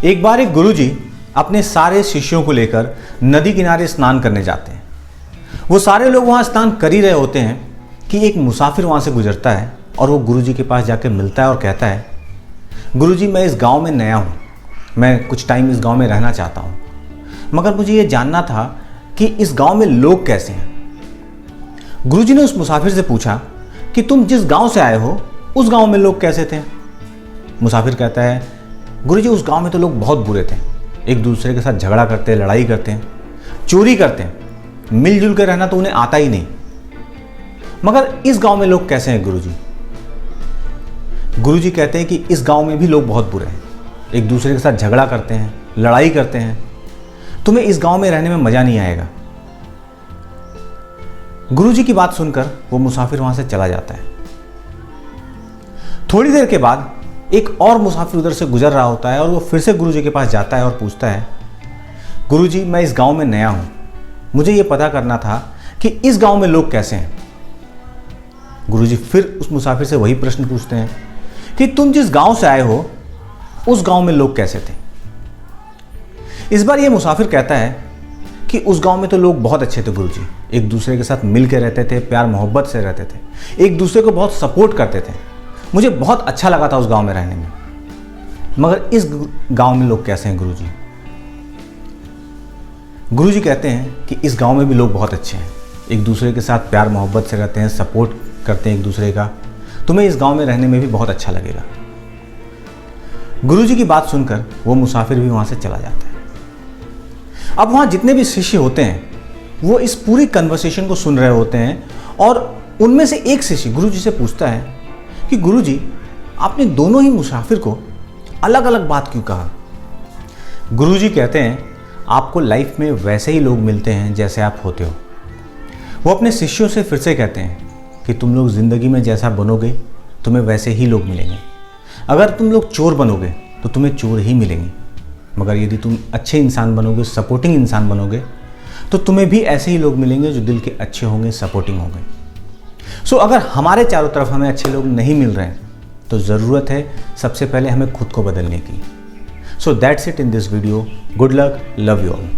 एक बार एक गुरुजी अपने सारे शिष्यों को लेकर नदी किनारे स्नान करने जाते हैं। वो सारे लोग वहाँ स्नान कर ही रहे होते हैं कि एक मुसाफिर वहाँ से गुजरता है और वो गुरुजी के पास जाकर मिलता है और कहता है, गुरुजी मैं इस गांव में नया हूँ, मैं कुछ टाइम इस गांव में रहना चाहता हूँ, मगर मुझे ये जानना था कि इस गांव में लोग कैसे हैं। गुरुजी ने उस मुसाफिर से पूछा कि तुम जिस गांव से आए हो उस गांव में लोग कैसे थे। मुसाफिर कहता है, गुरुजी उस गांव में तो लोग बहुत बुरे थे, एक दूसरे के साथ झगड़ा करते हैं, लड़ाई करते हैं, चोरी करते हैं, मिलजुल कर रहना तो उन्हें आता ही नहीं। मगर इस गांव में लोग कैसे हैं गुरुजी? गुरुजी कहते हैं कि इस गांव में भी लोग बहुत बुरे हैं, एक दूसरे के साथ झगड़ा करते हैं, लड़ाई करते हैं, तुम्हें इस गांव में रहने में मजा नहीं आएगा। गुरुजी की बात सुनकर वो मुसाफिर वहां से चला जाता है। थोड़ी देर के बाद एक और मुसाफिर उधर से गुजर रहा होता है और वो फिर से गुरुजी के पास जाता है और पूछता है, गुरुजी मैं इस गांव में नया हूं, मुझे ये पता करना था कि इस गांव में लोग कैसे हैं। गुरुजी फिर उस मुसाफिर से वही प्रश्न पूछते हैं कि तुम जिस गांव से आए हो उस गांव में लोग कैसे थे। इस बार ये मुसाफिर कहता है कि उस गांव में तो लोग बहुत अच्छे थे गुरुजी, एक दूसरे के साथ मिल के रहते थे, प्यार मोहब्बत से रहते थे, एक दूसरे को बहुत सपोर्ट करते थे, मुझे बहुत अच्छा लगा था उस गांव में रहने में। मगर इस गांव में लोग कैसे हैं गुरुजी? गुरुजी कहते हैं कि इस गांव में भी लोग बहुत अच्छे हैं, एक दूसरे के साथ प्यार मोहब्बत से रहते हैं, सपोर्ट करते हैं एक दूसरे का, तुम्हें इस गांव में रहने में भी बहुत अच्छा लगेगा। गुरुजी की बात सुनकर वो मुसाफिर भी वहां से चला जाता है। अब वहां जितने भी शिष्य होते हैं वो इस पूरी कन्वर्सेशन को सुन रहे होते हैं और उनमें से एक शिष्य गुरुजी से पूछता है कि गुरुजी आपने दोनों ही मुसाफिर को अलग अलग बात क्यों कहा? गुरुजी कहते हैं आपको लाइफ में वैसे ही लोग मिलते हैं जैसे आप होते हो। वो अपने शिष्यों से फिर से कहते हैं कि तुम लोग ज़िंदगी में जैसा बनोगे तुम्हें वैसे ही लोग मिलेंगे। अगर तुम लोग चोर बनोगे तो तुम्हें चोर ही मिलेंगे, मगर यदि तुम अच्छे इंसान बनोगे, सपोर्टिंग इंसान बनोगे, तो तुम्हें भी ऐसे ही लोग मिलेंगे जो दिल के अच्छे होंगे, सपोर्टिंग होंगे। सो अगर हमारे चारों तरफ हमें अच्छे लोग नहीं मिल रहे हैं तो ज़रूरत है सबसे पहले हमें खुद को बदलने की। So that's it in this video. Good luck, love you all.